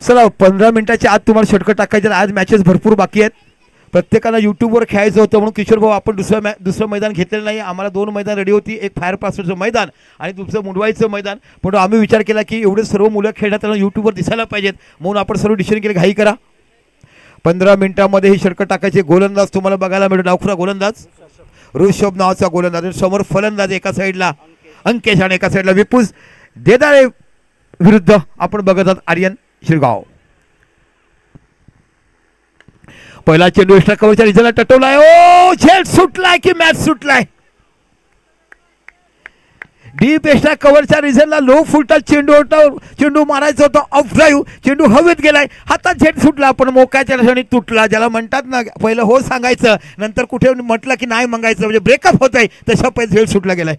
चला 15 मिनिटाच्या आत तुम्हाला षटकं टाकायचे. आज मॅचेस भरपूर बाकी आहेत. प्रत्येकाला यूट्यूबवर खेळायचं होतं म्हणून किशोर भाऊ आपण दुसरं मैदान घेतलेलं नाही. आम्हाला 2 मैदान रेडी होती, एक फायर पासचं मैदान आणि दुसरं मुंडवाईचं मैदान. पण आम्ही विचार केला की एवढे सर्व मुलं खेळण्यात त्यांना यूट्यूबवर दिसायला पाहिजेत म्हणून आपण सर्व डिसिजन केले घाई करा. 15 मिनिटांमध्ये ही षटकं टाकायचे. गोलंदाज तुम्हाला बघायला मिळतो. डावखुरा गोलंदाज ऋषभ नावाचा गोलंदाज. समोर फलंदाज एका साईडला अंकेश आणि एका साईडला विपुस. देदाळे विरुद्ध आपण बघत आहात आर्यन शिरगाव. पहिला चेंडू एक्स्ट्रा कव्हरच्या रिझल्टला टटवलाय. ओ झेल सुटलाय की मॅच सुटलाय. डीप एक्स्ट्रा कव्हरच्या रिझल्टला लो फुलटा चेंडू मारायचा होता. ऑफ ड्राईव्ह चेंडू हवेत गेलाय. हातात झेल सुटला पण मोक्याच्या क्षणी तुटला. ज्याला म्हणतात ना पहिलं हो सांगायचं नंतर कुठे म्हटलं की नाही मंगायचं म्हणजे ब्रेकअप होत आहे तशा पहिले झेल सुटला गेलाय.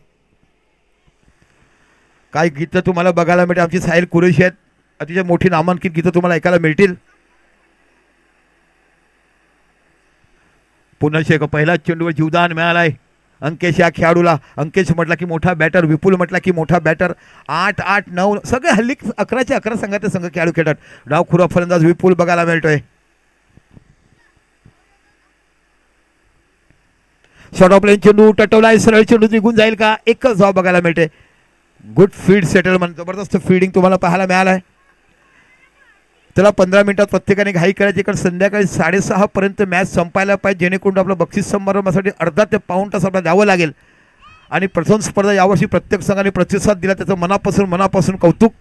काय गीतं तुम्हाला बघायला मिळते. आमची साहिल कुरेशी आहेत. अतिशय मोठी नामांकित गीतं तुम्हाला ऐकायला मिळतील. पुन्हा शेख पहिला चेंडूवर जीवदान मिळालाय अंकेश या खेळाडूला. अंकेश म्हटला की मोठा बॅटर, विपुल म्हटला की मोठा बॅटर. 8-8-9 सगळे हल्ली 11चे 11 संघाचे संघ खेळाडू खेळतात. डावखुरा फलंदाज विपुल बघायला मिळतोय. शॉर्ट ऑफ लाईन चेंडू टटवलाय. सरळ चेंडू निघून जाईल का? एकच धाव बघायला मिळते. गुड फील्ड सेटलमेंट, जबरदस्त फिल्डिंग तुम्हाला पाहायला मिळालाय. त्याला 15 मिनिटात प्रत्येकाने घाई करायची कारण संध्याकाळी 6:30 पर्यंत मॅच संपायला पाहिजे जेणेकरून आपलं बक्षीस समारंभासाठी अर्धा ते पाऊण तास आपल्याला द्यावं लागेल. आणि प्रथम स्पर्धा यावर्षी प्रत्येक संघाने प्रतिसाद दिला त्याचं मनापासून कौतुक.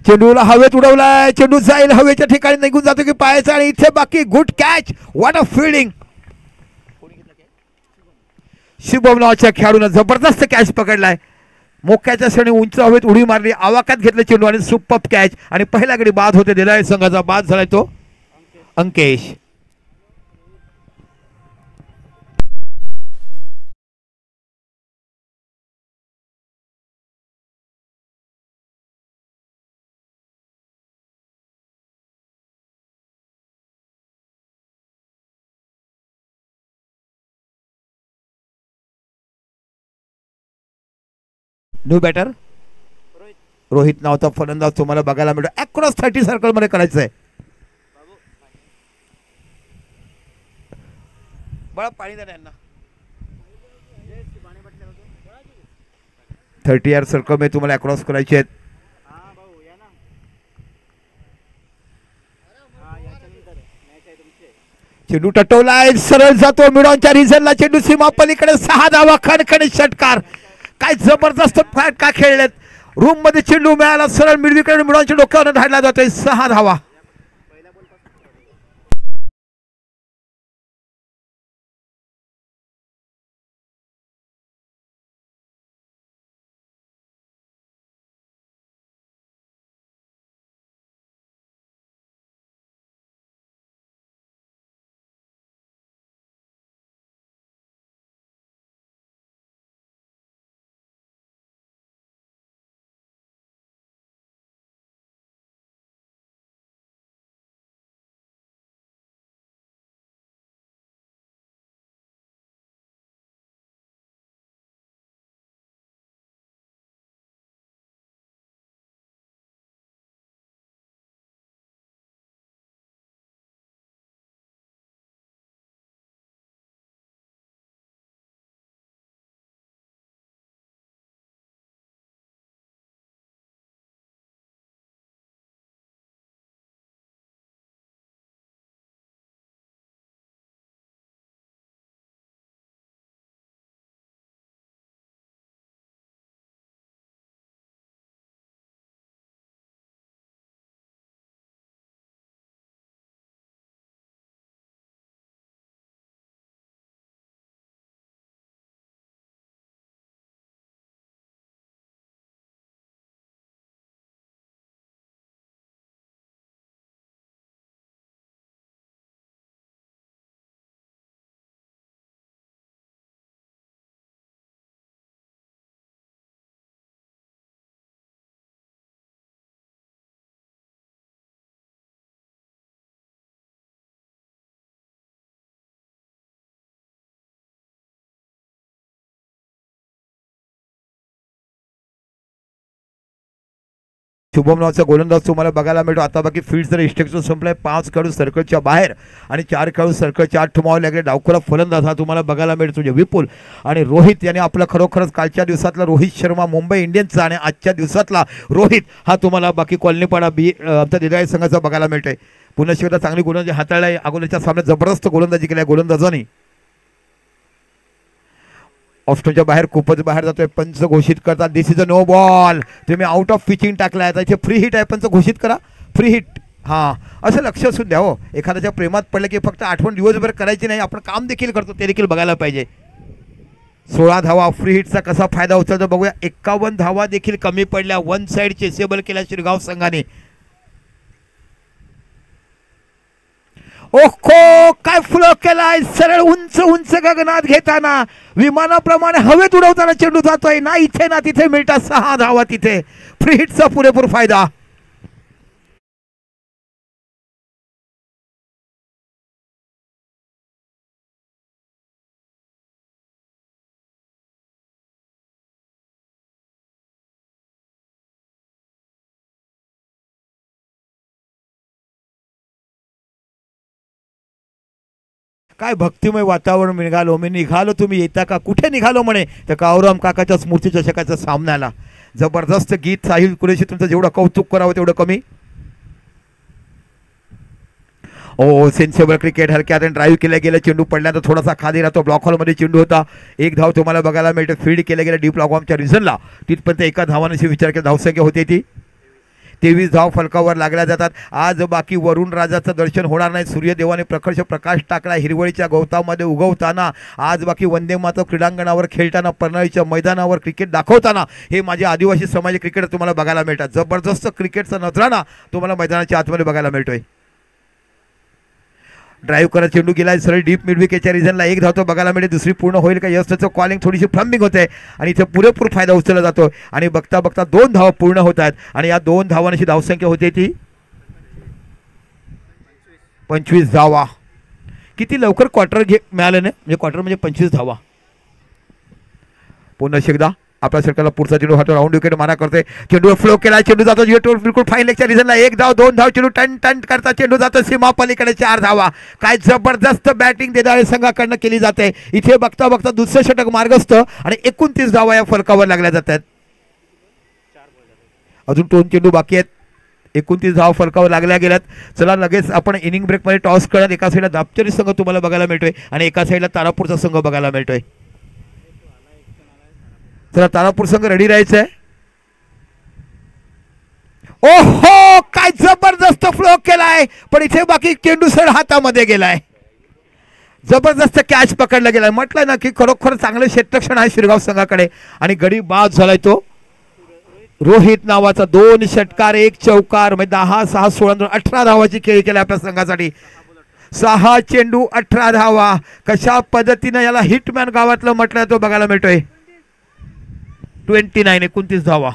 चेंडूला हवेत उडवलाय. चेंडू जाईल हवेच्या ठिकाणी निघून जातो की पायाचा आणि इथे बाकी good catch. What a fielding. Shubham नावाच्या खेळाडूने जबरदस्त कॅच पकडलाय. मोक्याच्या क्षणी उंच हवेत उडी मारली. आवाकात घेतले चेंडू आणि सुपर कॅच आणि पहिल्या गडी बाद होते. दिलाय संघाचा बाद झालाय तो अंकेश. न्यू बॅटर रोहित नावाचा फलंदाज तुम्हाला बघायला मिळतो. अक्रॉस 30 सर्कल मध्ये करायचं आहे. बळा पाणी द्या यांना. 30 यार्ड सर्कल मध्ये तुम्हाला अक्रॉस करायचे आहेत. चेंडू टटवलाय. सरळ जातो मिडॉनच्या रिझनला. चेंडू सीमा पलीकडे 6 धावा. खणखणीत षटकार. काय जबरदस्त का खेळलेत. रूम मध्ये चेंडू मिळाला. सरळ मिडवीकडे मिडॉनच्या डोक्यावर धाडला जातोय. 6 धावा. शुभम नावाचा गोलंदाज तुम्हाला बघायला मिळतो. आता बाकी फील्डचं रिस्ट्रिक्शन संपलंय. 5 खेळाडू सर्कलच्या बाहेर आणि 4 खेळाडू सर्कलच्या आत ठमावले लागले. डावखुरा फलंदाज हा तुम्हाला बघायला मिळतो म्हणजे विपुल आणि रोहित यांनी आपलं खरोखरच कालच्या दिवसातला रोहित शर्मा मुंबई इंडियन्सचा आणि आजच्या दिवसातला रोहित हा तुम्हाला बाकी कॉलनीपाडा आमच्या दिलाय संघाचा बघायला मिळतोय. पुन्हा शेवटला चांगली गोलंदाजी हाताळलाय. अगोदरच्या सामन्यात जबरदस्त गोलंदाजी केली गोलंदाजांनी. ऑफस्टोनच्या बाहेर खूपच बाहेर जातोय. पंच घोषित करतात दिस इज अ नो बॉल. तुम्ही आउट ऑफ पिचिंग टाकलाय. इथे फ्री हिट आहे. पंच घोषित करा फ्री हिट. हां असं लक्ष असून द्या हो. एखाद्याच्या प्रेमात पडलं की फक्त आठवण दिवसभर करायची नाही, आपण काम देखील करतो ते देखील बघायला पाहिजे. 16 धावा फ्री हिटचा कसा फायदा उचलतो बघूया. 51 धावा देखील कमी पडल्या. वन साइड चेसेबल केल्या शिरगाव संघाने. ओहो काय फ्लो केलाय. सरळ उंच उंच गगनात घेताना विमानाप्रमाणे हवेत उडवताना चेंडू जातोय. ना इथे ना तिथे मिळतात 6 धावा. तिथे फ्री हिटचा पुरेपूर फायदा. काय भक्तिमय वातावरण निघालो. मी निघालो तुम्ही येता का. कुठे निघालो म्हणे तर कावराम काकाच्या स्मृती चषकाच्या सामन्याला. जबरदस्त गीत. साहिल कुरेशी तुमचं जेवढं कौतुक करावं तेवढं कमी. ओ सेन्सेबल क्रिकेट. हलक्यात ड्राईव्ह केल्या गेलं. चेंडू पडल्यानंतर थोडासा खाली राहतो. ब्लॉक हॉलमध्ये चेंडू होता. 1 धाव तुम्हाला बघायला मिळते. फील्ड केल्या गेल्या डीप लॉगॉमच्या रिझनला. तिथपर्यंत एका धावाने विचार केला धावसंख्या होती ती 23 धाव फलकावर लागल्या जातात. आज बाकी वरुण राजाचं दर्शन होणार नाही. सूर्यदेवाने प्रखर प्रकाश टाकला हिरवळीच्या गवतामध्ये उगवताना. आज बाकी वंदे मातरम क्रीडांगणावर खेळताना परनाळीच्या मैदानावर क्रिकेट दाखवताना हे माझे आदिवासी समाज क्रिकेट तुम्हाला बघायला मिळतात. जबरदस्त क्रिकेटचा नजराणा तुम्हाला मैदानाच्या आतमध्ये बघायला मिळतोय. ड्राईव्ह करत चेंडू गेला सरळ डीप मिड विकेटच्या रिझनला. 1 धाव तो बघायला मिळते. दुसरी पूर्ण होईल का यस त्याचं कॉलिंग थोडीशी फ्लम्बिंग होते आणि इथे पुरेपूर फायदा उचलला जातो. आणि बघता बघता 2 धावा पूर्ण होत आहेत आणि या 2 धावांची धावसंख्या होते ती 25 धावा. किती लवकर क्वार्टर मिळाले ना. म्हणजे क्वार्टर म्हणजे 25 धावा. पुन्हा एकदा आपल्या सर्कलला पुढचा चेंडू हातो. राऊंड विकेट मारा करते. चेंडू फ्लो केला. चेंडू जातो बिलकुल फाईन लेगच्या रिझनला. 1 धाव 2 धाव. चेंडू टन टन करता चेंडू जातो सीमा पलीकडे. 4 धावा. काय जबरदस्त बॅटिंग देणाऱ्या संघाकडनं केली जाते. इथे बघता बघता दुसरं षटक मार्गस्थ आणि 29 धावा या फलकावर लागल्या जातात. अजून 2 चेंडू बाकी आहेत. 29 धाव फलकावर लागल्या गेल्यात. चला लगेच आपण इनिंग ब्रेकमध्ये टॉस करत. एका साईडला दापचरी संघ तुम्हाला बघायला मिळतोय आणि एका साईडला तारापूरचा संघ बघायला मिळतोय. चला तारापूर संघ रेडी राहायचं आहे. ओहो काय जबरदस्त फ्लो केलाय. पण इथे बाकी चेंडू सर हातामध्ये गेलाय. जबरदस्त कॅच पकडला गेलाय. म्हटलं ना की खरोखर चांगलं क्षेत्ररक्षण आहे शिरगाव संघाकडे आणि गडी बाद झालाय तो रोहित नावाचा. 2 षटकार 1 चौकार म्हणजे 10 6 16 18 धावाची खेळी केली आपल्या संघासाठी. 6 चेंडू 18 धावा. कशा पद्धतीनं याला हिटमॅन गावातलं म्हटलं तो बघायला मिळतोय. 29 धावा.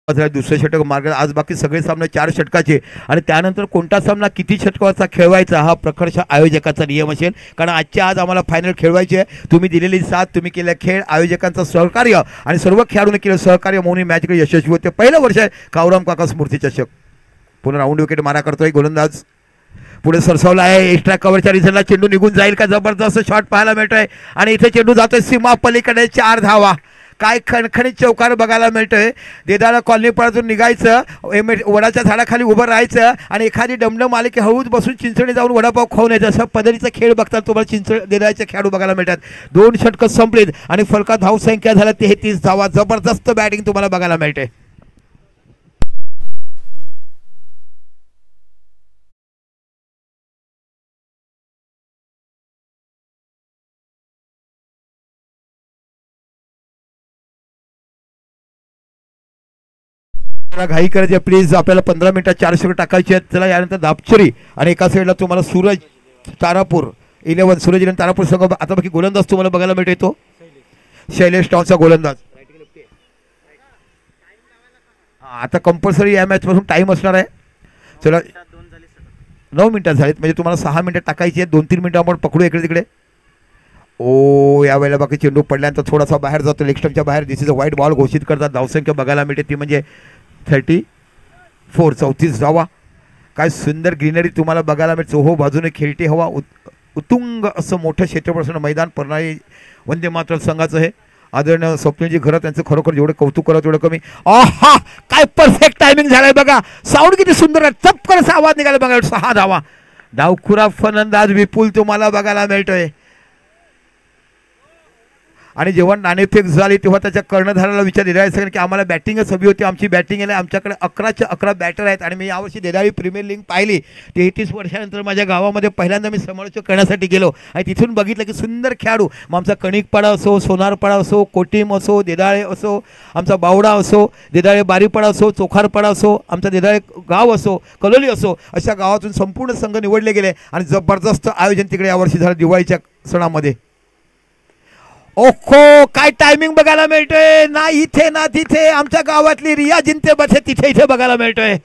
दुसरे षटक मार्ग. आज बाकी सगळे सामने 4 षटकाचे आणि त्यानंतर कोणता सामना किती षटकाचा खेळवायचा हा प्रखरशा आयोजकाचा नियम असेल. कारण आजच्या आज आम्हाला फायनल खेळवायची आहे. तुम्ही दिलेली साथ, तुम्ही केल्या खेळ, आयोजकांचं सहकार्य आणि सर्व खेळाडूंनी केलं सहकार्य म्हणून मॅचकडे यशस्वी होते. पहिलं वर्ष आहे कावराम काका स्मृती चषक. पुन्हा राऊंड विकेट मारा करतोय गोलंदाज. पुढे सरसावला आहे. एक्स्ट्रा कव्हरच्या रिझनला चेंडू निघून जाईल का. जबरदस्त शॉट पाहायला मिळतोय आणि इथे चेंडू जातोय सीमा पलीकडे. 4 धावा. काय खणखणीत चौकार बघायला मिळतोय. देदाळा कॉलनी पळातून निघायचं. वडाच्या झाडाखाली उभं राहायचं आणि एखादी डमडम आली की हळूच बसून चिंचणी जाऊन वडापाव खाऊन यायचं. अशा पद्धतीचा खेळ बघतात तुम्हाला देदाळ्याचे खेळाडू बघायला मिळतात. 2 षटकं संपलीत आणि फलकात धावसंख्या झाल्या 33 धावा. जबरदस्त बॅटिंग तुम्हाला बघायला मिळते. जरा घाई करायची प्लीज, आपल्याला 15 मिनिटात 4 षटक टाकायचे आहेत. चला यानंतर दापचरी आणि एका साईडला तुम्हाला सूरज तारापूर 11 सूरज 11 तारापूर संघ. आता बाकी गोलंदाज तुम्हाला बघायला मिळतो शैलेश टॉनचा गोलंदाज. आता कंपल्सरी या मॅच पासून टाइम असणार आहे. चला 9 मिनिटात झालेत म्हणजे तुम्हाला 6 मिनिटं टाकायची आहेत. 2-3 मिनिटं आपण पकडू इकडे तिकडे. ओ यावेळेला बाकी चेंडू पडल्यानंतर थोडासा बाहेर जातो लेग स्टंपच्या बाहेर. दिस इज अ वाईट बॉल घोषित करतात. धावसंख्या बघायला मिळते ती म्हणजे 34 34 धावा. काय सुंदर ग्रीनरी तुम्हाला बघायला मिळते. चोहो बाजूने खेळती हवा. उत्तुंग असं मोठं क्षेत्रप्रसन्न मैदान प्रणाली वंदे मातरम संघाचं हे. आदरणीय स्वप्नजी घरं त्यांचं खरोखर जेवढं कौतुक करा तेवढं कमी. आहा काय परफेक्ट टायमिंग झालाय बघा. साऊंड किती सुंदर आहे. चपकन असा आवाज निघाला बघा. 6 धावा. डावखुरा फलंदाज विपुल तुम्हाला बघायला मिळतोय. आणि जेव्हा नाणेफेक झाली तेव्हा त्याच्या कर्णधाराला विचार दिला सगळं की आम्हाला बॅटिंगच हवी होती. आमची बॅटिंग आहे. आमच्याकडे 11च्या 11 बॅटर आहेत. आणि मी यावर्षी देदाळी प्रीमियर लीग पाहिली. 33 वर्षानंतर माझ्या गावामध्ये पहिल्यांदा मी समालोचक करण्यासाठी गेलो आणि तिथून बघितलं की सुंदर खेळाडू. मग आमचा कणिकपाडा असो, सोनारपाडा असो, कोटीम असो, देदाळे असो, आमचा बावडा असो, देदाळे बारीपाडा असो, चोखारपाडा असो, आमचा देदाळे गाव असो, कलोली असो, अशा गावातून संपूर्ण संघ निवडले गेले. आणि जबरदस्त आयोजन तिकडे यावर्षी झालं दिवाळीच्या सणामध्ये. ओखो काय टायमिंग बघायला मिळतोय. ना इथे ना तिथे. आमच्या गावातली रिया जिंते बसे तिथे इथे बघायला मिळतोय.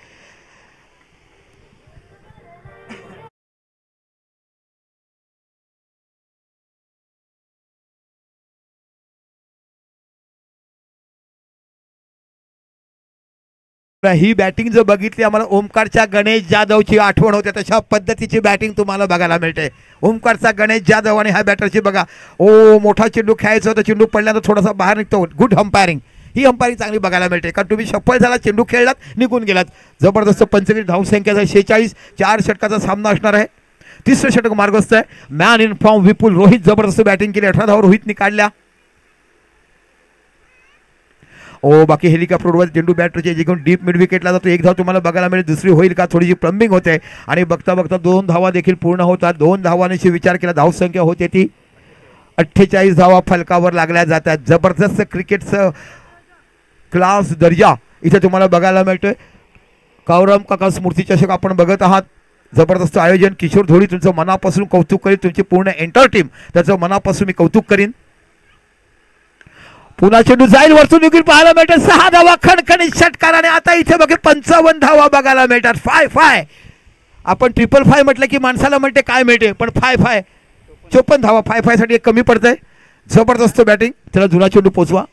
ही बॅटिंग जर बघितली आम्हाला ओमकारच्या गणेश जाधवची आठवण होते. तशा पद्धतीची बॅटिंग तुम्हाला बघायला मिळते. ओमकारचा गणेश जाधव आणि ह्या बॅटरची बघा. ओ मोठा चेंडू खेळायचा होता. चेंडू पडल्यानंतर थोडासा बाहेर निघतो. Good umpiring. ही अंपायरिंग चांगली बघायला मिळते. कारण तुम्ही सफल झाला, चेंडू खेळलात, निघून गेलात. जबरदस्त 25 धावसंख्या 46. 4 षटकाचा सामना असणार आहे. 3रं षटक मार्गस्थ आहे. मॅन इन फॉर्म विपुल. रोहित जबरदस्त बॅटिंग केली. 18 धावा रोहितने काढल्या. ओ बाकी हेलिकॉप्टरवर चेंडू बॅटरचे जे घेऊन डीप मिड विकेटला जातो. 1 धाव तुम्हाला बघायला मिळेल. दुसरी होईल का थोडीशी प्लंबिंग होते. आणि बघता बघता 2 धावा देखील पूर्ण होतात. 2 धावांशी विचार केला धावसंख्या होते ती 48 धावा फलकावर लागल्या जातात. जबरदस्त क्रिकेटचं क्लास दर्जा इथे तुम्हाला बघायला मिळतोय. कावराम काका स्मृती चषक आपण बघत आहात. जबरदस्त आयोजन. किशोर धोडी तुमचं मनापासून कौतुक करीन. तुमची पूर्ण एंटर टीम त्याचं मनापासून मी कौतुक करीन. पुन्हा चेंडू जाईल वरतून निघून पाहायला मिळतात. 6 धावा खणखणीत षटकार. आणि आता इथे बघा 55 धावा बघायला मिळतात. 5 आपण 5 म्हटलं की माणसाला म्हणते काय मिळते, पण 5 54 धावा 5 साठी एक कमी पडतंय. जबरदस्त बॅटिंग. त्याला जुना चेंडू पोचवा.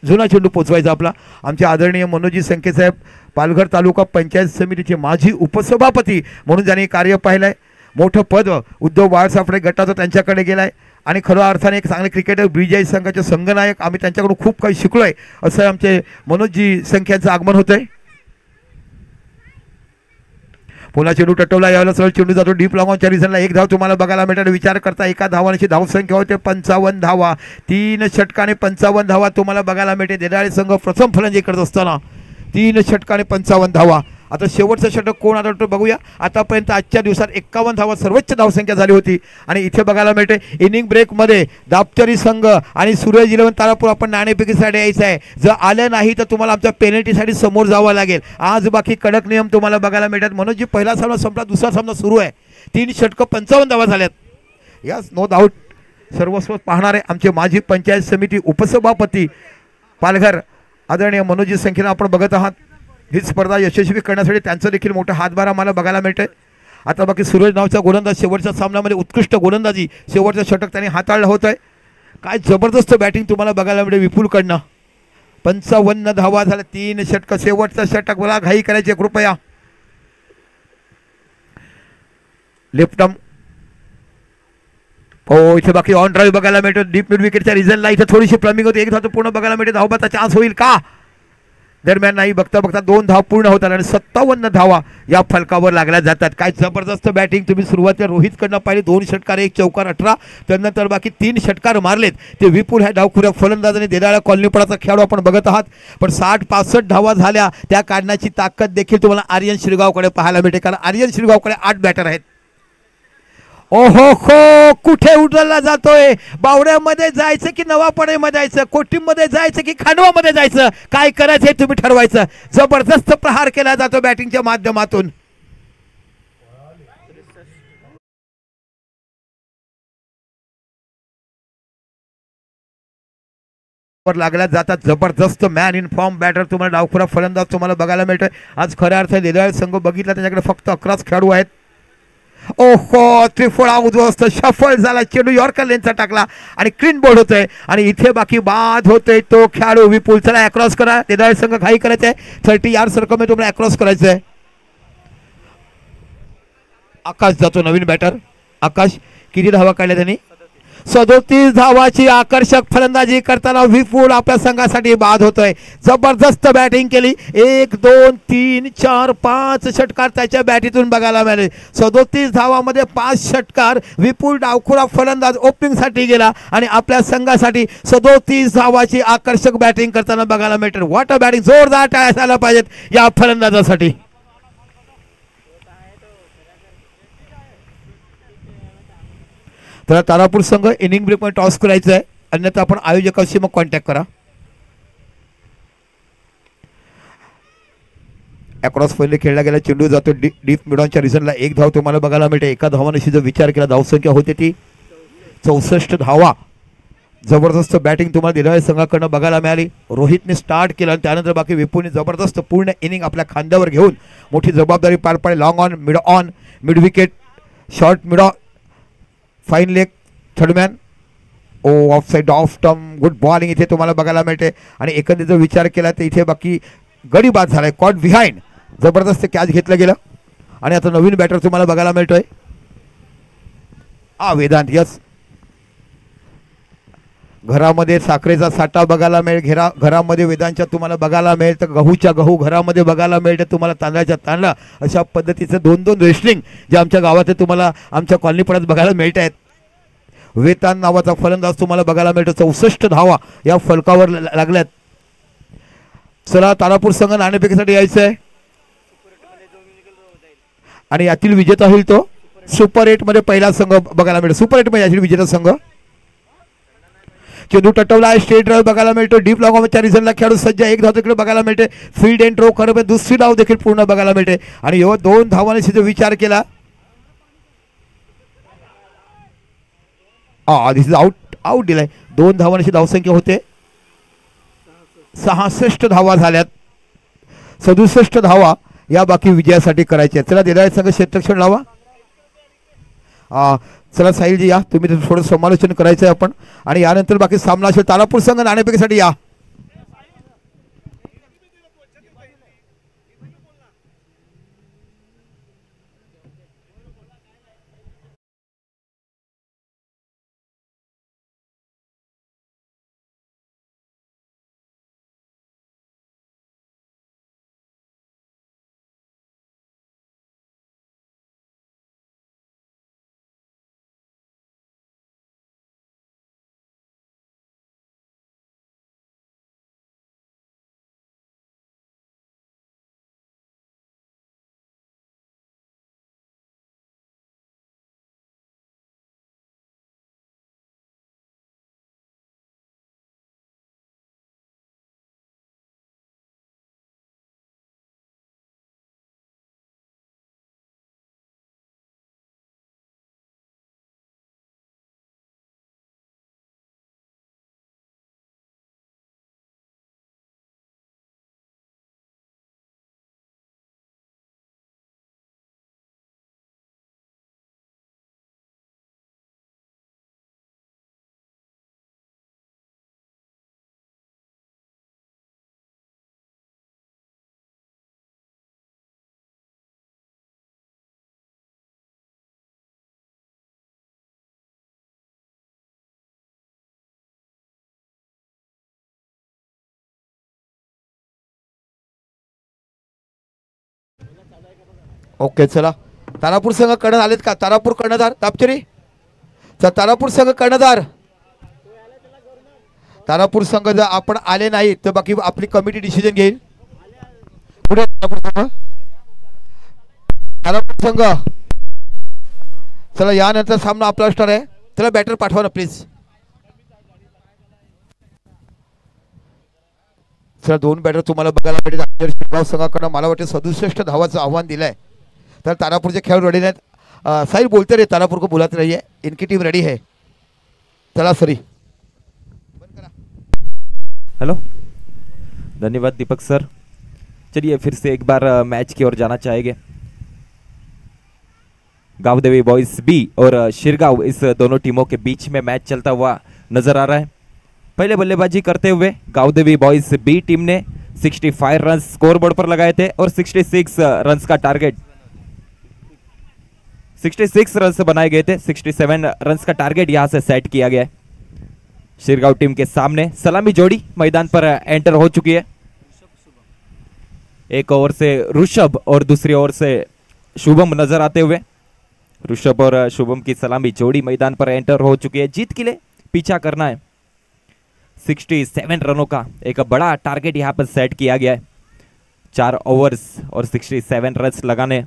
जुना चेंडू पोचवायचा आपला. आमचे आदरणीय मनोजी संकेसाहेब पालघर तालुका पंचायत समितीचे माजी उपसभापती म्हणून ज्यांनी कार्य पाहिलंय. मोठं पद उद्धव बाळासाहेब गटाचं त्यांच्याकडे गेलाय. आणि खऱ्या अर्थाने एक चांगले क्रिकेटर बीजाई संघाचे संघनायक. आम्ही त्यांच्याकडून खूप काही शिकलोय असं आमचे मनोजजी संख्यांचं आगमन होतंय. पुन्हा चेंडू टटवला. यावेळेला सरळ चेंडू जातो डीप लॉंगॉनच्या रिझनला. 1 धाव तुम्हाला बघायला मिळतात. विचार करता एका धावांची धावसंख्या होते 55 धावा. 3 षटकाने 55 धावा तुम्हाला बघायला मिळते. देदाळे संघ प्रथम फलंदाजी करत असताना 3 षटकाने 55 धावा. आता शेवटचं षटक कोण आढळतो बघूया. आतापर्यंत आजच्या दिवसात 51 धावा सर्वोच्च धावसंख्या झाली होती. आणि इथे बघायला मिळते इनिंग ब्रेकमध्ये दापचरी संघ आणि सूरज 11 तारापूर आपण नाणेफेकीसाठी यायचं आहे. जर आलं नाही तर तुम्हाला आमच्या पेनल्टीसाठी समोर जावं लागेल. आज बाकी कडक नियम तुम्हाला बघायला मिळतात. म्हणून जी पहिला सामना संपला, दुसरा सामना सुरू आहे. 3 षटकं 55 धावा झाल्यात. Yes no doubt. सर्वस्व पाहणारे आमचे माजी पंचायत समिती उपसभापती पालघर आदरणीय मनोजी संख्येनं आपण बघत आहात. ही स्पर्धा यशस्वी करण्यासाठी त्यांचं देखील मोठा हातभार आम्हाला बघायला मिळतंय. आता बाकी सूरज नावचा गोलंदाज शेवटच्या सामन्यामध्ये उत्कृष्ट गोलंदाजी शेवटचं षटक त्यांनी हाताळलं होत आहे. काय जबरदस्त बॅटिंग तुम्हाला बघायला मिळेल विपुलकडनं. 55 धावा झाल्या. 3 षटक. शेवटचं षटक. मला घाई करायची कृपया. Left arm. हो इथे बाकी ऑन ड्राईव्ह बघायला मिळतो. डीप मिड विकेटच्या रिझनला इथे थोडीशी प्लंबिंग होती. 1 धाव पूर्ण बघायला मिळते. धावबाचा चान्स होईल का. दरम्यान नाही. बघता बघता 2 धाव पूर्ण होतात आणि 57 धावा या फलकावर लागल्या जातात. काय जबरदस्त बॅटिंग तुम्ही सुरुवातीला रोहितकडनं पाहिली. 2 षटकार 1 चौकार 18. त्यानंतर बाकी 3 षटकार मारलेत ते विपुल ह्या डावखुऱ्या फलंदाज आणि देदाळा कॉलनीपडाचा खेळाडू आपण बघत आहात. पण 60-65 धावा झाल्या त्या काढण्याची ताकद देखील तुम्हाला आर्यन शिरगावकडे पाहायला मिळते. कारण आर्यन शिरगावकडे 8 बॅटर आहेत. ओहो हो, कुठे उडला जातोय? बावड्यामध्ये जायचं की नवापडेमध्ये जायचं, कोटीमध्ये जायचं की खांडवामध्ये जायचं, काय करायचं हे तुम्ही ठरवायचं. जबरदस्त प्रहार केला जातो बॅटिंगच्या माध्यमातून. लागल्या जातात. जबरदस्त मॅन इन फॉर्म बॅटर तुम्हाला डावखुरा फलंदाज तुम्हाला बघायला मिळतोय आज. खऱ्या अर्थाने देदाळ संघ बघितला त्याच्याकडे फक्त 11च खेळाडू आहेत. ओहो, त्रिफळा उद्ध्वस्त, शफल झाला, चेंडू यॉर्कर लेनचा टाकला आणि क्लीन बोर्ड होतोय आणि इथे बाकी बाद होतोय तो खेळाडू विपुल. चला अक्रॉस करा, देदाळ संघ घाई करायचा आहे. 30 यार्ड सर्कल तुम्हाला अक्रॉस करायचं आहे. आकाश जातो नवीन बॅटर. आकाश किती धावा काढल्या त्यांनी? 37 धावाची आकर्षक फलंदाजी करताना विपुल आपल्या संघासाठी बाद होतोय. जबरदस्त बॅटिंग केली. 1 2 3 4 5 षटकार त्याच्या बॅटीतून बघायला मिळाले. 37 धावामध्ये 5 षटकार. विपुल डावखुरा फलंदाज ओपनिंग साठी गेला आणि आपल्या संघासाठी 37 धावाची आकर्षक बॅटिंग करताना बघायला मिळते. व्हॉट अ बॅटिंग, जोरदार टाळ्या झाल्या पाहिजेत या फलंदाजासाठी. तर तारापूर संघ इनिंग ब्रेक मध्ये टॉस करायचं आहे, अन्यथा आपण आयोजकांशी मग कॉन्टॅक्ट करा. अक्रॉस पहिले खेळला गेला, चेंडू जातो डीप मिडॉनच्या रिझनला. 1 धाव तुम्हाला बघायला मिळते. एका धावाने जर विचार केला धावसंख्या होते ती 64 धावा. जबरदस्त बॅटिंग तुम्हाला दिल्या संघाकडनं बघायला मिळाली. रोहितने स्टार्ट केलं आणि त्यानंतर बाकी विपुलने जबरदस्त पूर्ण इनिंग आपल्या खांद्यावर घेऊन मोठी जबाबदारी पार पाडली. Long on, mid wicket, short mid on, fine leg, third man, ओ off side, off term, good bowling इथे तुम्हाला बघायला मिळते. आणि एकंदरीत जर विचार केला तर इथे बाकी गडी बाद झालाय. कॉट बिहाइंड, जबरदस्त कॅच घेतलं गेलं आणि आता नवीन बॅटर तुम्हाला बघायला मिळतोय वेदांत. यस, घरामध्ये साखरेचा साठा बघायला मिळेल. घरामध्ये वेदांच्या तुम्हाला बघायला मिळेल, तर गहूच्या गहू घरामध्ये बघायला मिळते तुम्हाला, तांदळाच्या तांदळा. अशा पद्धतीचं 2-2 रेसलिंग जे आमच्या गावात तुम्हाला आमच्या कॉलनीपणात बघायला मिळत आहेत. वेतान नावाचा फलंदाज तुम्हाला बघायला मिळतो. 64 धावा या फलकावर लागल्यात. चला तारापूर संघ नाणेफेकीसाठी यायचं आहे आणि यातील विजेता होईल तो सुपर 8 मध्ये पहिला संघ बघायला मिळतो. सुपर 8 मध्ये यातील विजेता संघ. चेंडू टटवला आहे, स्ट्रेट ड्राइव्ह बघायला मिळतो. डीप लॉंग ऑफच्या रिझनला खेळाडू सज्ज. 1 धाव तिकडे बघायला मिळते. फील्ड एंड रो खरं दुसरी धाव देखील पूर्ण बघायला मिळते आणि 2 धावाने जर विचार केला दिस इज आउट दिलाय. 2 धावांची धावसंख्या होते. 66 धावा झाल्यात. 67 धावा या बाकी विजयासाठी करायच्या. चला देदाळ संघ क्षेत्ररक्षण लावा. चला साहिलजी या, तुम्ही थोडं समालोचन करायचं आहे आपण आणि यानंतर बाकी सामना असेल. तारापूर संघ नाणेफेकीसाठी या. ओके, चला तारापूर संघ कर्णधार आलेत का? तारापूर कर्णधार तापचेरी. तारापूर संघ कर्णधार. तारापूर संघ जर आपण आले नाही तर बाकी आपली कमिटी डिसिजन घेईल. पुढे तारापूर संघ चला यानंतर सामना आपला असणार आहे. चला बॅटर पाठवा ना प्लीज. चला 2 बॅटर तुम्हाला बघायला भेटेल. शिरगाव संघाकडनं मला वाटते 67 धावाचं आव्हान दिलंय. तर तारापूरचे खेळ रेडी नाहीत. साहिल बोलते रे, तारापुर को बुलाते रहिए, इनकी टीम रेडी है. चला सरी. हेलो, धन्यवाद दीपक सर. चलिए फिर से एक बार मैच की ओर जाना चाहेंगे. गावदेवी बॉयज बी और शिरगांव, इस दोनों टीमों के बीच में मैच चलता हुआ नजर आ रहा है. पहले बल्लेबाजी करते हुए गावदेवी बॉयज बी टीम ने 65 रन स्कोर बोर्ड पर लगाए थे और 66 रन का टारगेट 66 रन बनाए गए थे. 67 रन का टारगेट यहां से सेट किया गया है. शिरगांव टीम के सामने सलामी जोड़ी मैदान पर एंटर हो चुकी है. एक ओवर से ऋषभ और दूसरी ओर से शुभम नजर आते हुए. ऋषभ और शुभम की सलामी जोड़ी मैदान पर एंटर हो चुकी है. जीत के लिए पीछा करना है. 67 रनों का एक बड़ा टारगेट यहां पर सेट किया गया है. 4 ओवर्स और 67 रन लगाने.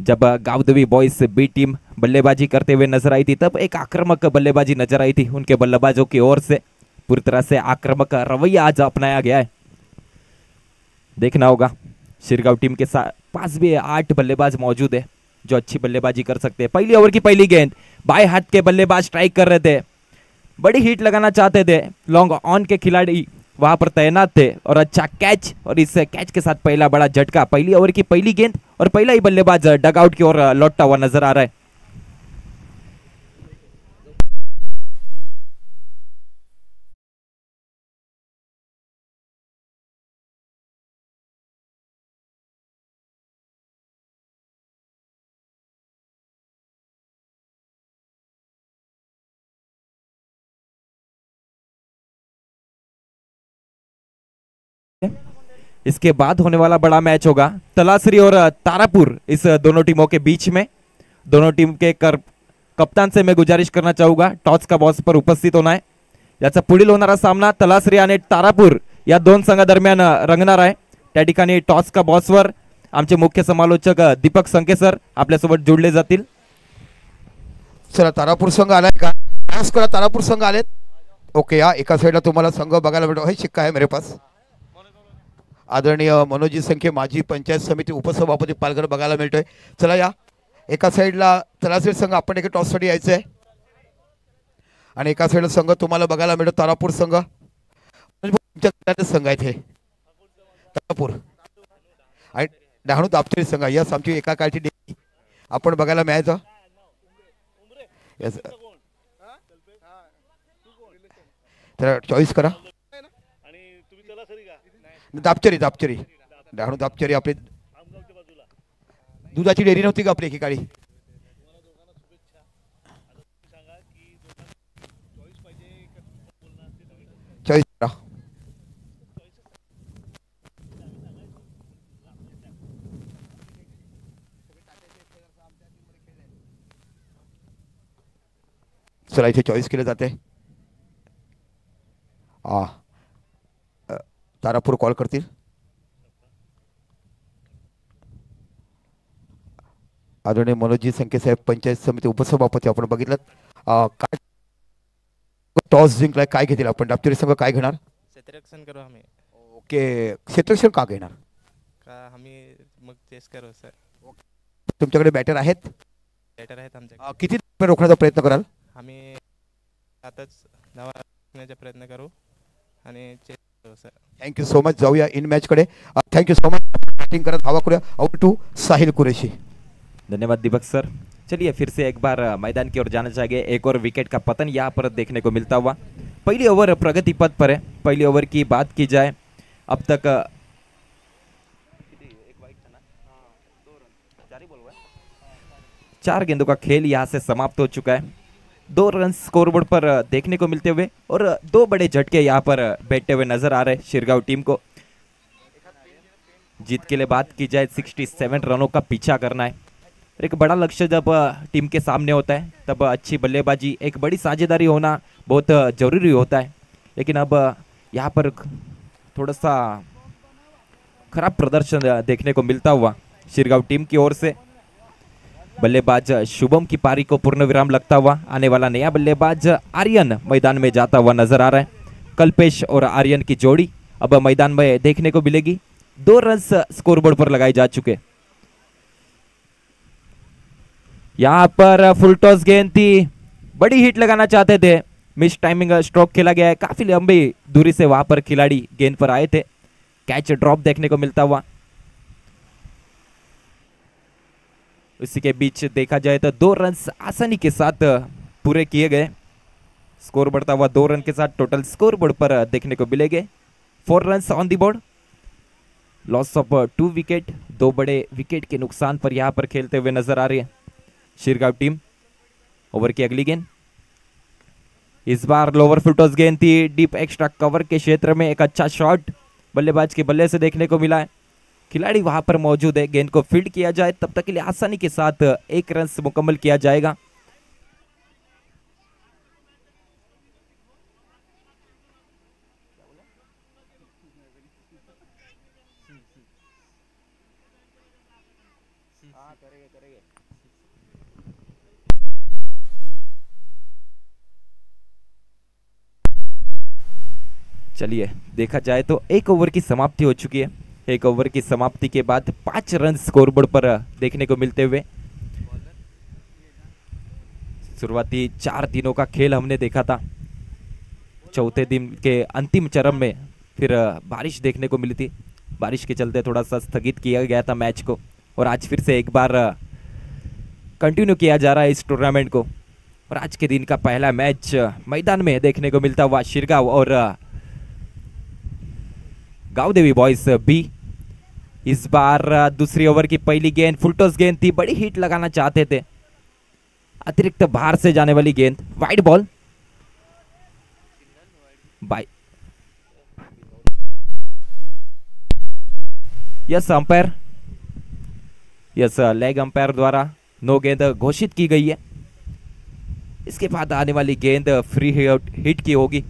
जब गावदेवी बॉयज बी टीम बल्लेबाजी करते हुए नजर आई थी तब एक आक्रामक बल्लेबाजी नजर आई थी उनके बल्लेबाजों की ओर से. पूरी तरह से आक्रामक रवैया आज अपनाया गया है. देखना होगा शिरगांव टीम के पास भी 8 बल्लेबाज मौजूद है जो अच्छी बल्लेबाजी कर सकते हैं. पहली ओवर की पहली गेंद बाएं हाथ के बल्लेबाज स्ट्राइक कर रहे थे. बड़ी हिट लगाना चाहते थे. लॉन्ग ऑन के खिलाड़ी वहां पर तैनात थे और अच्छा कैच, और इस कैच के साथ पहला बड़ा झटका. पहली ओवर की पहली गेंद और पहला ही बल्लेबाज डगआउट की ओर लौटता हुआ नजर आ रहा है. इसके बाद होने वाला बड़ा मैच होगा तलासरी और तारापुर, इस दोनों टीमों के बीच में. दोनों टीम के कप्तान से मैं गुजारिश करना चाहूंगा टॉस का बॉक्स पर उपस्थित होना आहे. याचा पुढील होणारा सामना तलासरी आणि तारापूर या दोन संघादरम्यान रंगणार आहे. त्या ठिकाणी टॉस का बॉक्सवर आमचे मुख्य समालोचक दीपक संके सर आपल्यासोबत जोडले जातील. चला तारापूर संघ आलाय का? टॉस करा. तारापूर संघ आलेत. ओके, या एका साईडला तुम्हाला संघ बघायला भेटतो. हे शिक्का आहे मेरे पास. आदरणीय मनोजी संख्ये माजी पंचायत समिती उपसभापती पालघर बघायला मिळतोय. चला या एका साईडला तलासरी संघ आपण एक टॉससाठी यायचं आहे आणि एका साईडला संघ तुम्हाला बघायला मिळतो तारापूर संघ. तुमच्या संघ आहेत हे तारापूर आणि डहाणू दापचरी संघ. यस, आमची एका काळची आपण बघायला मिळायचं. यस, तर चॉईस करा. दापचरी डहाणू दापचरी आपली दुधाची डेअरी नव्हती का आपली एकेकाळी? चॉईस करा. चला इथे चॉईस केलं जाते. तारापूर कॉल करतील. आदरणीय मनोजी संके साहेब पंचायत समिती उपसभापती आपण बघितलं. काय टॉस जिंकलाय, काय घेतील आपण? दापचरी संघ काय घेणार? क्षेत्ररक्षण करू आम्ही. ओके, क्षेत्ररक्षण का घेणार? का आम्ही मग चेस करू सर. तुमच्याकडे बॅटर आहेत? बॅटर आहेत आमच्याकडे. किती रोखण्याचा प्रयत्न कराल? आम्ही आताच धावा रोखण्याचा प्रयत्न करू आणि चेस करू सर. Thank you so much. जाऊया इन मॅच कडे. Thank you so much. बॅटिंग करत हवा करूया. Out to Sahil Qureshi. धन्यवाद दीपक सर. चलिए फिर से एक बार मैदान की ओर जाना चाहिए. एक और विकेट का पतन यहाँ पर देखने को मिलता हुआ. पहली ओवर प्रगति पथ पर है. पहली ओवर की बात की जाए अब तक 4 गेंदों का खेल यहाँ से समाप्त हो चुका है. 2 रन स्कोरबोर्ड पर देखने को मिलते हुए और 2 बड़े झटके यहाँ पर बैठते हुए नजर आ रहे शिरगांव टीम को. जीत के लिए बात की जाए 67 रनों का पीछा करना है. एक बड़ा लक्ष्य जब टीम के सामने होता है तब अच्छी बल्लेबाजी, एक बड़ी साझेदारी होना बहुत जरूरी होता है. लेकिन अब यहाँ पर थोड़ा सा खराब प्रदर्शन देखने को मिलता हुआ शिरगांव टीम की ओर से. बल्लेबाज शुभम की पारी को पूर्ण विराम लगता हुआ आने वाला नया बल्लेबाज आर्यन मैदान में जाता हुआ नजर आ रहा है। कल्पेश और आर्यन की जोड़ी अब मैदान में देखने को मिलेगी। 2 रन स्कोरबोर्ड पर लगाए जा चुके। यहां पर फुल टॉस गेंद थी, बड़ी हिट लगाना चाहते थे, मिस टाइमिंग स्ट्रोक खेला गया है। काफी लंबी दूरी से वहां पर खिलाड़ी गेंद पर आए थे। कैच ड्रॉप देखने को मिलता हुआ। उसी के बीच देखा जाए तो 2 रन आसानी के साथ पूरे किए गए। स्कोर बढ़ता हुआ 2 रन के साथ टोटल स्कोर बोर्ड पर देखने को मिलेंगे 4 run on the board. Loss of 2 wicket, 2 बड़े विकेट के नुकसान पर यहां पर खेलते हुए नजर आ रही है शिरगांव टीम। ओवर की अगली गेंद, इस बार लोअर फुल टॉस गेंद थी, डीप एक्स्ट्रा कवर के क्षेत्र में एक अच्छा शॉट बल्लेबाज के बल्ले से देखने को मिला है। खिलाड़ी वहां पर मौजूद है, गेंद को फील्ड किया जाए तब तक के लिए आसानी के साथ 1 रन मुकम्मल किया जाएगा। चलिए देखा जाए तो 1 ओवर की समाप्ति हो चुकी है। 1 ओवर की समाप्ति के बाद 5 रन स्कोरबोर्ड पर देखने को मिलते हुए। शुरुआती 4 दिनों का खेल हमने देखा था। चौथे दिन के अंतिम चरण में फिर बारिश देखने को मिली थी। बारिश के चलते थोड़ा सा स्थगित किया गया था मैच को, और आज फिर से एक बार कंटिन्यू किया जा रहा है इस टूर्नामेंट को। और आज के दिन का पहला मैच मैदान में देखने को मिलता हुआ शिरगांव और गांव देवी बॉयज भी। इस बार दूसरी ओवर की पहली गेंद फुल टॉस गेंद थी, बड़ी हिट लगाना चाहते थे, अतिरिक्त बाहर से जाने वाली गेंद, wide ball by. Yes umpire, yes leg umpire द्वारा नो गेंद घोषित की गई है। इसके बाद आने वाली गेंद फ्री हिट की होगी,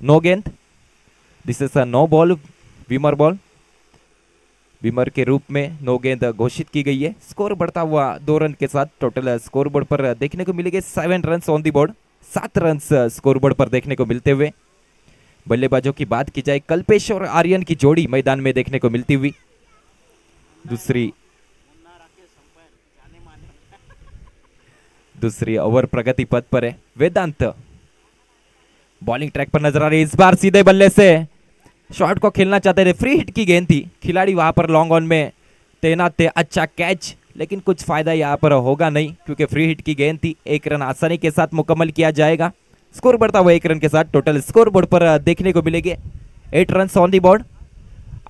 नो गेंद। This is a no ball, विमर बॉल, विमर के रूप में नो गेंद घोषित की गई है। स्कोर बढ़ता हुआ 2 रन के साथ टोटल स्कोर बोर्ड पर देखने को मिलेंगे 7 run on the board. 7 run score board पर देखने को मिलते हुए। बल्लेबाजों की बात की जाए, कल्पेश और आर्यन की जोड़ी मैदान में देखने को मिलती हुई। दूसरी ओवर प्रगति पथ पर है। वेदांत बॉलिंग ट्रैक पर नजर आ रही है, इस बार सीधे बल्ले से शॉट को खेलना चाहते थे, फ्री हिट की गेंद थी, खिलाड़ी वहां पर लॉन्ग ऑन में तैनात थे। अच्छा कैच, लेकिन कुछ फायदा यहां पर होगा नहीं क्योंकि फ्री हिट की गेंद थी। 1 रन आसानी के साथ मुकम्मल किया जाएगा। स्कोर बढ़ता हुआ 1 रन के साथ टोटल स्कोर बोर्ड पर देखने को मिलेंगे 8 run on the board.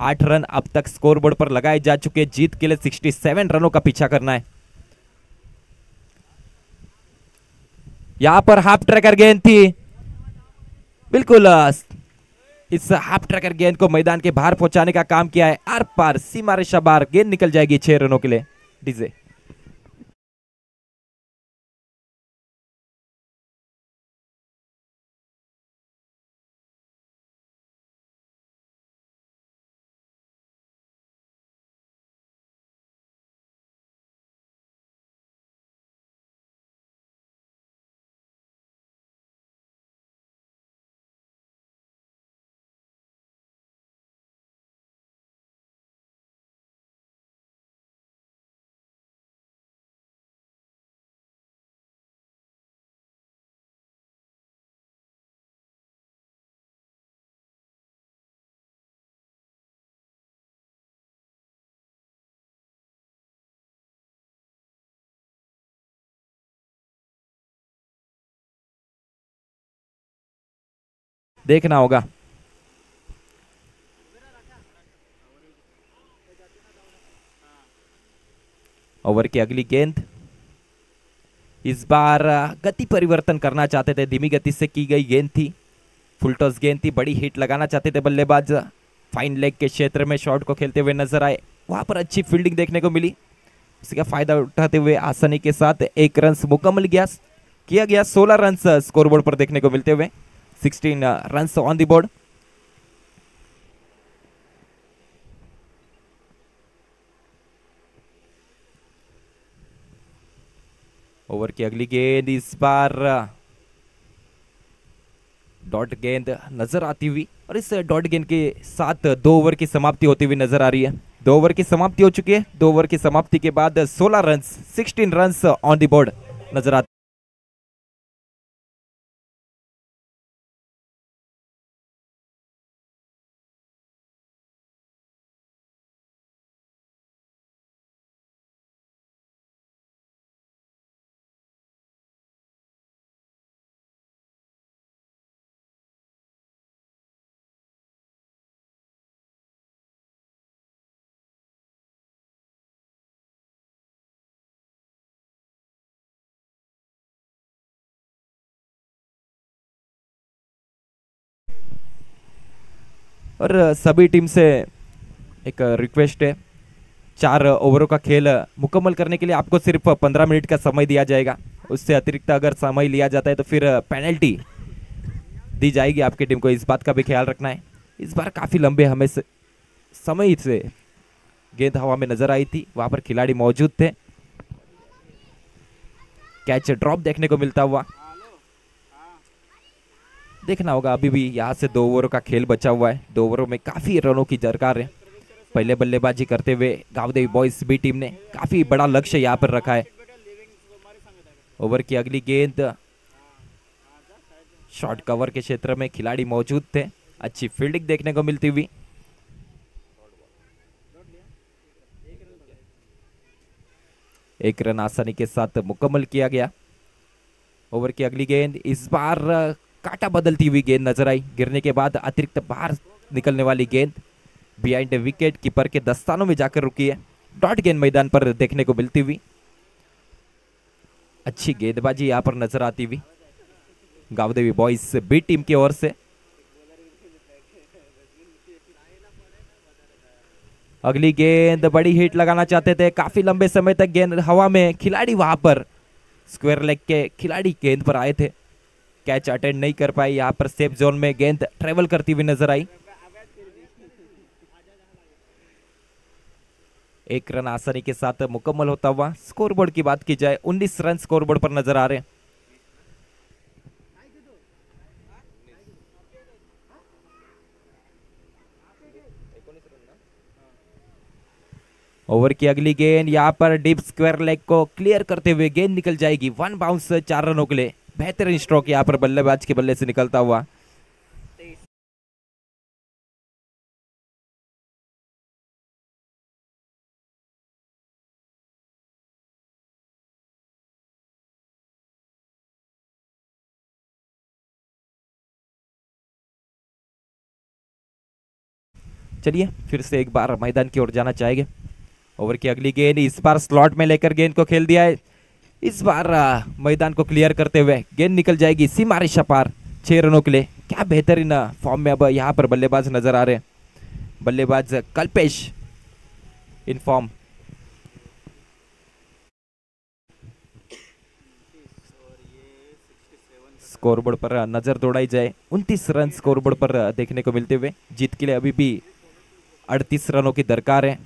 8 run अब तक स्कोर बोर्ड पर लगाए जा चुके। जीत के लिए 67 रनों का पीछा करना है। यहां पर हाफ ट्रैकर गेंद थी, बिल्कुल इस हाफ ट्रैकर गेंद को मैदान के बाहर पहुंचाने का काम किया है। आर पार सीमा रेखा बाहर गेंद निकल जाएगी 6 रनों के लिए। डीजे देखना होगा। ओवर की अगली गेंद, इस बार गति परिवर्तन करना चाहते थे, धीमी गति से की गई गेंद थी, फुल टॉस गेंद थी, बड़ी हिट लगाना चाहते थे बल्लेबाज। फाइन लेग के क्षेत्र में शॉट को खेलते हुए नजर आए, वहां पर अच्छी फील्डिंग देखने को मिली। इसी का फायदा उठाते हुए आसानी के साथ 1 रन मुकम्मल किया गया। 16 रन स्कोरबोर्ड पर देखने को मिलते हुए 16 run on the board. Over की अगली गेंद इस बार डॉट गेंद नजर आती हुई और इस डॉट गेंद के साथ 2 ओवर की समाप्ति होती हुई नजर आ रही है। 2 ओवर की समाप्ति हो चुकी है। 2 ओवर की समाप्ति के बाद 16 run 16 run on the board नजर आते। और सभी टीम से एक रिक्वेस्ट है, 4 ओवरों का खेल मुकम्मल करने के लिए आपको सिर्फ 15 मिनट का समय दिया जाएगा। उससे अतिरिक्त अगर समय लिया जाता है तो फिर पेनल्टी दी जाएगी आपकी टीम को। इस बात का भी ख्याल रखना है। इस बार काफ़ी लंबे हमें समय से गेंद हवा में नजर आई थी, वहां पर खिलाड़ी मौजूद थे। कैच ड्रॉप देखने को मिलता हुआ देखना होगा। अभी भी यहाँ से 2 ओवरों का खेल बचा हुआ है। 2 ओवरों में काफी रनों की दरकार है। पहले बल्लेबाजी करते हुए गावदेवी बॉयज बी टीम ने काफी बड़ा लक्ष्य यहाँ पर रखा है। ओवर की अगली गेंद शॉर्ट कवर के क्षेत्र में खिलाड़ी मौजूद थे, अच्छी फील्डिंग देखने को मिलती हुई। एक रन आसानी के साथ मुकम्मल किया गया। ओवर की अगली गेंद इस बार काटा बदलती हुई गेंद नजर आई। गिरने के बाद अतिरिक्त बाहर निकलने वाली गेंद बिहाइंड विकेट कीपर के दस्तानों में जाकर रुकी है। डॉट गेंद मैदान पर देखने को मिलती हुई। अच्छी गेंदबाजी यहां पर नजर आती हुई गावदेवी बॉयज बी टीम की ओर से। अगली गेंद बड़ी हिट लगाना चाहते थे, काफी लंबे समय तक गेंद हवा में। खिलाड़ी वहां पर स्क्वायर लेग के खिलाड़ी गेंद पर आए थे, कैच अटेंड नहीं कर पाए। यहां पर सेफ जोन में गेंद ट्रेवल करती हुई नजर आई। 1 रन आसानी के साथ मुकम्मल होता हुआ। स्कोरबोर्ड की बात की जाए 19 रन स्कोरबोर्ड पर नजर आ रहे हैं। ओवर की अगली गेंद यहां पर डीप स्क्वायर लेग को क्लियर करते हुए गेंद निकल जाएगी। 1 बाउंस 4 रनों के लिए। बेहतरीन स्ट्रोक यहां पर बल्लेबाज के बल्ले से निकलता हुआ। चलिए फिर से एक बार मैदान की ओर जाना चाहेंगे। ओवर की अगली गेंद इस बार स्लॉट में लेकर गेंद को खेल दिया है। इस बार मैदान को क्लियर करते हुए गेंद निकल जाएगी सीमा रेखा पार 6 रनों के लिए। क्या बेहतरीन फॉर्म में अब यहाँ पर बल्लेबाज नजर आ रहे हैं। बल्लेबाज कल्पेश इन फॉर्म। स्कोरबोर्ड पर नजर दौड़ाई जाए 29 रन स्कोरबोर्ड पर देखने को मिलते हुए। जीत के लिए अभी भी 38 रनों की दरकार है।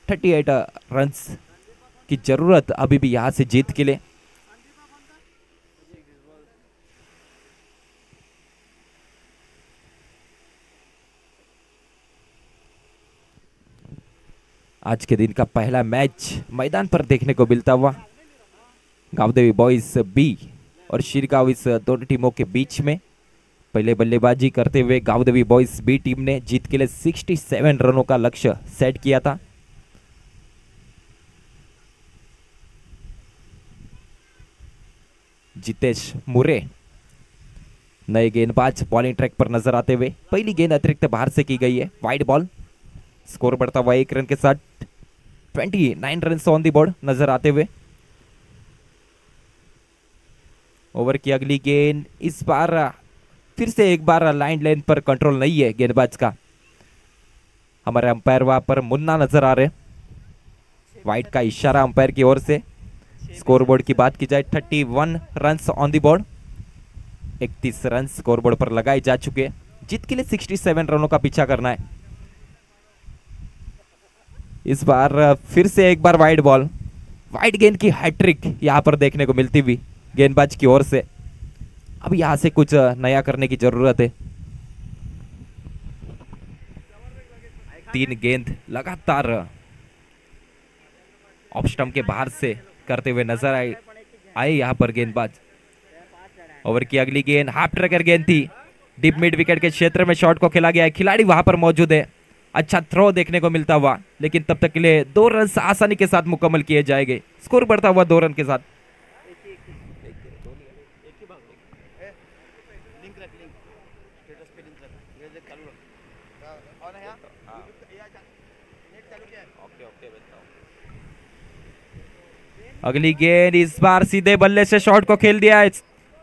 38 रन्स की जरूरत अभी भी यहां से जीत के लिए। आज के दिन का पहला मैच मैदान पर देखने को मिलता हुआ गावदेवी बॉयज बी और शिरगांव इस दोनों टीमों के बीच में। पहले बल्लेबाजी करते हुए गावदेवी बॉयज बी टीम ने जीत के लिए 67 रनों का लक्ष्य सेट किया था। जितेश मुरे नए गेंदबाज बॉलिंग ट्रैक पर नजर आते हुए। पहली गेंद अतिरिक्त बाहर से की गई है, वाइड बॉल। स्कोर बढ़ता हुआ 1 रन के साथ 29 रन ऑन द बोर्ड नजर आते हुए। ओवर की अगली गेंद इस बार फिर से एक बार लाइन लेन पर कंट्रोल नहीं है गेंदबाज का। हमारे अंपायर वहां पर मुन्ना नजर आ रहे। वाइड का इशारा अंपायर की ओर से। स्कोरबोर्ड की बात की जाए 31 run on the board. 31 run scoreboard पर लगाए जा चुके हैं। जीत के लिए 67 रनों का पीछा करना है। इस बार फिर से एक बार वाइड बॉल। वाइड गेंद की हैट्रिक यहाँ पर देखने को मिलती हुई गेंदबाज की ओर से। अब यहाँ से कुछ नया करने की जरूरत है। 3 गेंद लगातार ऑफ स्टंप के बाहर से करते हुए नजर आए यहाँ पर गेंदबाज। ओवर की अगली गेंद हाफ ट्रैकर गेंद थी, डीप मिड विकेट के क्षेत्र में शॉट को खेला गया है, खिलाड़ी वहां पर मौजूद है। अच्छा थ्रो देखने को मिलता हुआ, लेकिन तब तक के लिए 2 रन आसानी के साथ मुकम्मल किए जाएंगे। स्कोर बढ़ता हुआ 2 रन के साथ। अगली गेंद इस बार सीधे बल्ले से शॉट को खेल दिया है,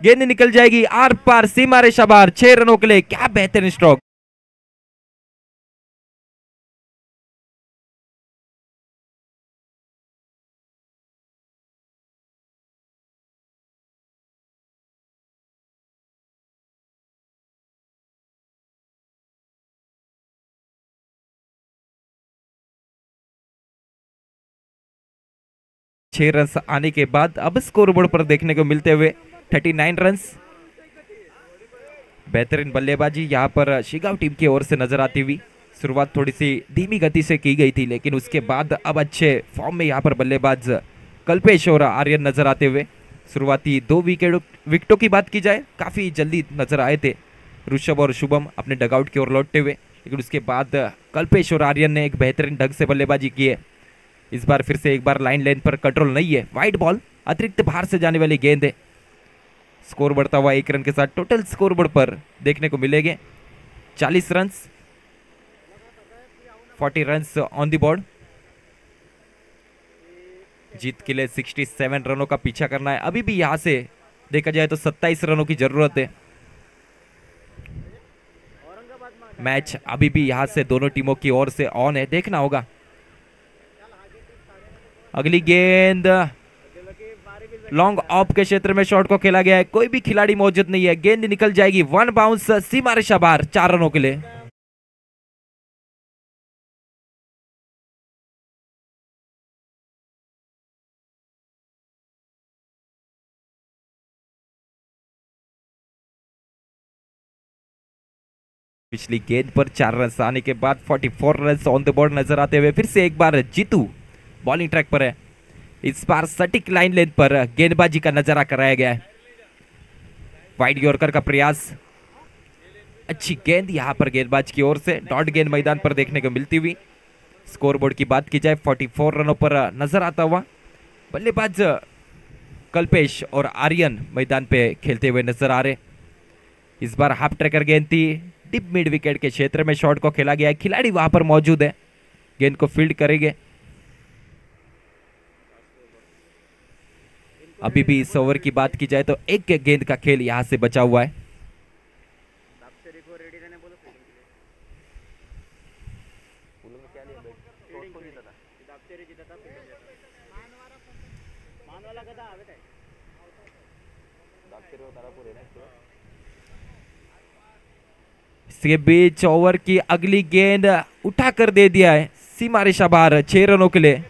गेंद निकल जाएगी आर पार सीमा रेखा बाहर। 6 रनों के लिए क्या बेहतरीन स्ट्रोक। छह रन आने के बाद अब स्कोरबोर्ड पर देखने को मिलते हुए 39 रन। बेहतरीन बल्लेबाजी यहाँ पर शिगांव टीम की ओर से नजर आती हुई। शुरुआत थोड़ी सी धीमी गति से की गई थी, लेकिन उसके बाद अब अच्छे फॉर्म में यहाँ पर बल्लेबाज कल्पेश और आर्यन नजर आते हुए। शुरुआती 2 विकेटों की बात की जाए, काफी जल्दी नजर आए थे ऋषभ और शुभम अपने डगआउट की ओर लौटते हुए, लेकिन उसके बाद कल्पेश और आर्यन ने एक बेहतरीन ढंग से बल्लेबाजी की है। इस बार फिर से एक बार लाइन लेन पर कंट्रोल नहीं है, वाइड बॉल अतिरिक्त बाहर से जाने वाली गेंद है। स्कोर बढ़ता हुआ 1 रन के साथ टोटल स्कोरबोर्ड पर देखने को मिलेंगे 40 run, 40 run on the board. जीत के लिए 67 रनों का पीछा करना है। अभी भी यहां से देखा जाए तो 27 रनों की जरूरत है। मैच अभी भी यहां से दोनों टीमों की ओर से ऑन है, देखना होगा। अगली गेंद लॉन्ग ऑफ के क्षेत्र में शॉट को खेला गया है, कोई भी खिलाड़ी मौजूद नहीं है, गेंद निकल जाएगी 1 बाउंस सीमा रेखा बाहर 4 रनों के लिए। पिछली गेंद पर 4 रन आने के बाद 44 रन ऑन द बोर्ड नजर आते हुए फिर से एक बार जीतू बॉलिंग ट्रैक पर है। इस बार सटीक लाइन लेंथ पर गेंदबाजी का नजारा कराया गया है। वाइड यॉर्कर का प्रयास, अच्छी गेंद यहां पर गेंदबाज की ओर से, डॉट गेंद मैदान पर देखने को मिलती हुई। स्कोरबोर्ड की बात की जाए 44 रनों पर नजर आता हुआ बल्लेबाज कल्पेश और आर्यन मैदान पे खेलते हुए नजर आ रहे। इस बार हाफ ट्रैकर गेंद थी, डिप मिड विकेट के क्षेत्र में शॉट को खेला गया है, खिलाड़ी वहां पर मौजूद है, गेंद को फील्ड करेंगे। अभी भी इस ओवर की बात की जाए तो एक गेंद का खेल यहां से बचा हुआ है। इसके बीच ओवर की अगली गेंद उठाकर दे दिया है सीमा रेखा बाहर 6 रनों के लिए।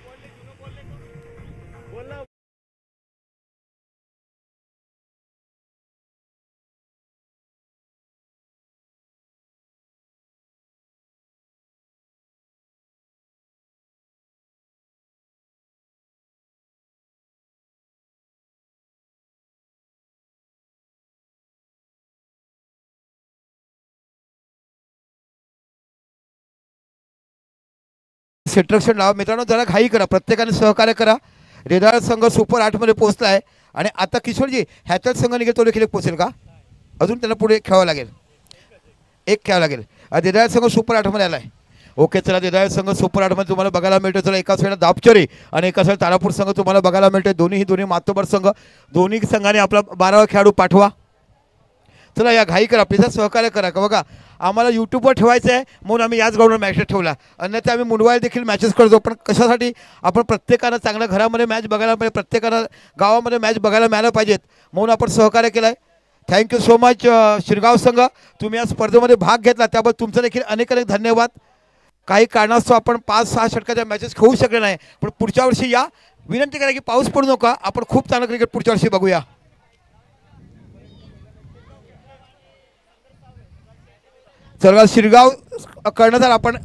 सेट्रक्शन लावा मित्रांनो, जरा घाई करा, प्रत्येकाने सहकार्य करा। रेदाळ संघ सुपर 8 मध्ये पोहोचला आहे आणि आता किशोरजी हॅथल संघ निघेल तो देखील पोहोचेल का? अजून त्यांना पुढे खेळावं लागेल, एक खेळावं लागेल। रेदाळ संघ सुपर 8 मध्ये आलाय। ओके चला, रेदाळ संघ सुपर 8 मध्ये तुम्हाला बघायला मिळतो। चला, एका साईडला दापचरी आणि एका साईड तारापूर संघ तुम्हाला बघायला मिळतोय। दोन्ही मातोबर संघ, दोन्ही संघाने आपला 12वा खेळाडू पाठवा। चला या घाई करा, प्लीज सहकार्य करा का बघा, आम्हाला यूट्यूबवर ठेवायचं आहे म्हणून आम्ही याच ग्राउंडवर मॅच ठेवला, अन्यथा आम्ही मुंडवायला देखील मॅचेस करतो। पण कशासाठी? आपण प्रत्येकानं चांगल्या घरामध्ये मॅच बघायला पाहिजे, प्रत्येकानं गावामध्ये मॅच बघायला मिळायला पाहिजेत म्हणून आपण सहकार्य केलं आहे। थँक्यू सो मच शिरगाव संघ, तुम्ही या स्पर्धेमध्ये भाग घेतला त्याबद्दल तुमचं देखील अनेक धन्यवाद। काही कारणास्तव आपण 5-6 षटकाच्या मॅचेस खेळू शकले नाही, पण पुढच्या वर्षी या, विनंती करा की पाऊस पडू नका, आपण खूप चांगलं क्रिकेट पुढच्या वर्षी बघूया. चला शिरगाव कर्णधार आपण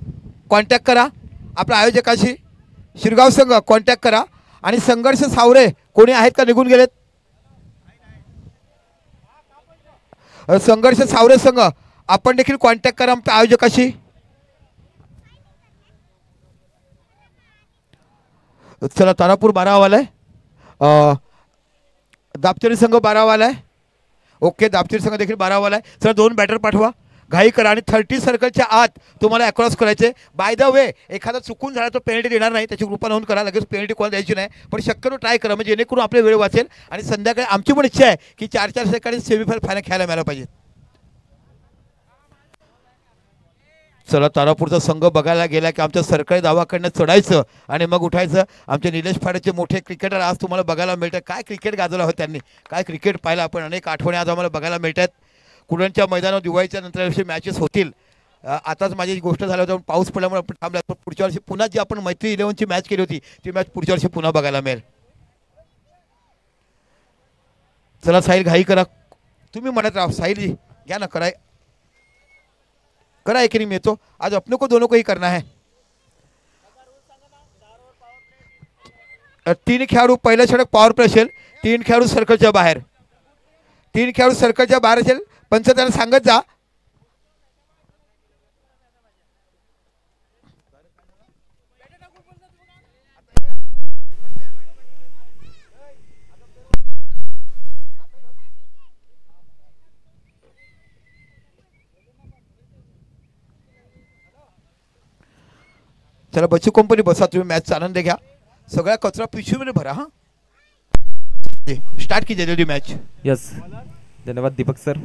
कॉन्टॅक्ट करा आपल्या आयोजकाशी. शिरगाव संघ कॉन्टॅक्ट करा. आणि संघर्ष सावरे कोणी आहेत का निघून गेलेत? संघर्ष सावरे संघ आपण देखील कॉन्टॅक्ट करा आमच्या आयोजकाशी. चला तारापूर 12 वाला आहे. दापचरी संघ 12 वाला आहे. ओके दापचरी संघ देखील 12 वाला आहे. चला 2 बॅटर पाठवा, घाई करा. आणि 30 सर्कलच्या आत तुम्हाला अक्रॉस करायचे. बाय द वे एखादा चुकून झाला तो पेनल्टी देणार नाही, त्याची कृपा नोंद करा. लगेच पेनल्टी कॉल द्यायची नाही, पण शक्यतो ट्राय करा म्हणजे जेणेकरून आपले वेळ वाचेल. आणि संध्याकाळी आमची पण इच्छा आहे की 4-4 सेकंड सेमीफायनल फायनल खेळायला मिळायला पाहिजे. चला तारापूरचा संघ बघायला गेला की आमच्या सरकारी दावाकडनं चढायचं आणि मग उठायचं. आमचे निलेश फाडेचे मोठे क्रिकेटर आज तुम्हाला बघायला मिळतात. काय क्रिकेट गाजवलं होतं त्यांनी, काय क्रिकेट पाहिलं आपण. अनेक आठवणी आज आम्हाला बघायला मिळतात. कुडाळच्या मैदानावर दिवाळीच्या नंतर असे मॅचेस होतील. आताच माझी गोष्ट झाली होती, पाऊस पडल्यामुळे आपण थांबला. पण पुढच्या वर्षी पुन्हा जी आपण मैत्री 11ची मॅच केली होती ती मॅच पुढच्या वर्षी पुन्हा बघायला मिळेल. चला साहिल घाई करा, तुम्ही म्हणत राहा. साहिल घ्या ना, करा एक नहीं तो आज अपने को दोनों को ही करना है. 3 खेळाडू पहिला षटक पॉवर प्ले असेल, 3 खेळाडू सर्कलच्या बाहेर, 3 खेळाडू सर्कलच्या बाहेर असेल. पंच त्यांना सांगत जा. चला बच्चू कंपनी बसा, तुम्ही मॅचचा आनंद घ्या. सगळा कचरा पिशवीमध्ये भरा. हा स्टार्ट कीजिए जल्दी मॅच. यस धन्यवाद दीपक सर.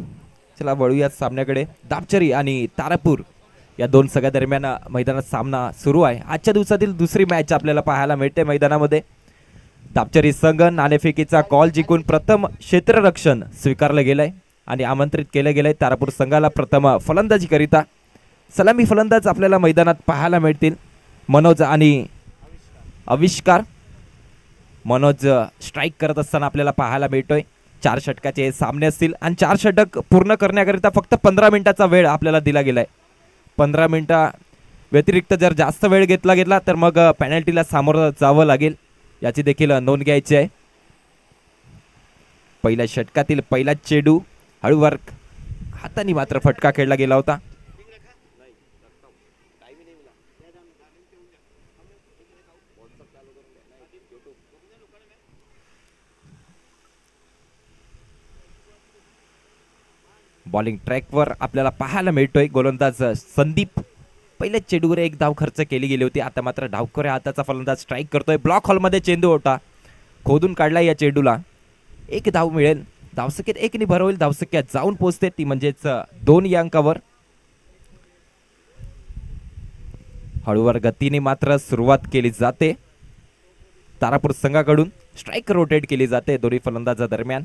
चला वळूया सामन्याकडे. दापचरी आणि तारापूर या 2 संघा दरम्यान मैदानात सामना सुरू आहे. आजच्या दिवसातील दुसरी मॅच आपल्याला पाहायला मिळते मैदानामध्ये. दापचरी संघ नाणेफेकीचा कॉल जिंकून प्रथम क्षेत्ररक्षण स्वीकारलं गेलंय आणि आमंत्रित केलं गेलंय. तारापूर संघाला प्रथम फलंदाजी करिता सलामी फलंदाज आपल्याला मैदानात पाहायला मिळतील. मनोज आणि आविष्कार. मनोज स्ट्राईक करत असताना आपल्याला पाहायला मिळतोय. 4 षटकाचे सामने असतील आणि 4 षटक पूर्ण करण्याकरिता फक्त 15 मिनिटाचा वेळ आपल्याला दिला गेलाय. 15 मिनिटा व्यतिरिक्त जर जास्त वेळ घेतला गेला तर मग पेनल्टीला सामोरं जावं लागेल, याची देखील नोंद घ्यायची आहे. पहिल्या षटकातील पहिला चेंडू हळूवार हाताने मात्र फटका खेळला गेला होता. बॉलिंग ट्रॅकवर आपल्याला पाहायला मिळतोय गोलंदाज संदीप. पहिल्या चेंडूवर 1 धाव खर्च केली गेली होती. आता मात्र डावखोऱ्या हाताचा फलंदाज स्ट्राईक करतोय. ब्लॉक हॉलमध्ये चेंडू होता, खोदून काढला. या चेंडूला 1 धाव मिळेल. धावसंख्येत 1 नि भर होईल. धावसंख्या जाऊन पोहोचते ती म्हणजेच 2 या अंकावर. हळूवार गतीने मात्र सुरुवात केली जाते. तारापूर संघाकडून स्ट्राईक रोटेट केली जाते दोन्ही फलंदाजा दरम्यान.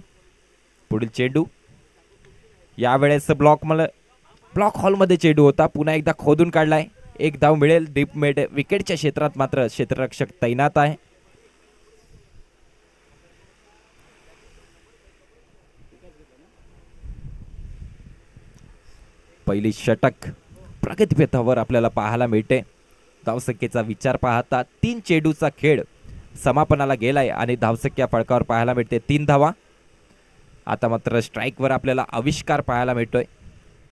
पुढील चेंडू यावेळेस ब्लॉक हॉलमध्ये चेंडू होता, पुन्हा एकदा खोदून काढलाय. 1 धाव मिळेल. डीप मिड विकेटच्या क्षेत्रात मात्र क्षेत्ररक्षक तैनात आहे. पहिली षटक प्रगतीपथावर आपल्याला पाहायला मिळते. धावसंख्येचा विचार पाहता 3 चेंडूचा खेळ समापनाला गेलाय आणि धावसंख्या फळकावर पाहायला मिळते 3 धावा. आता मात्र स्ट्राईकवर आपल्याला आविष्कार पाहायला मिळतोय.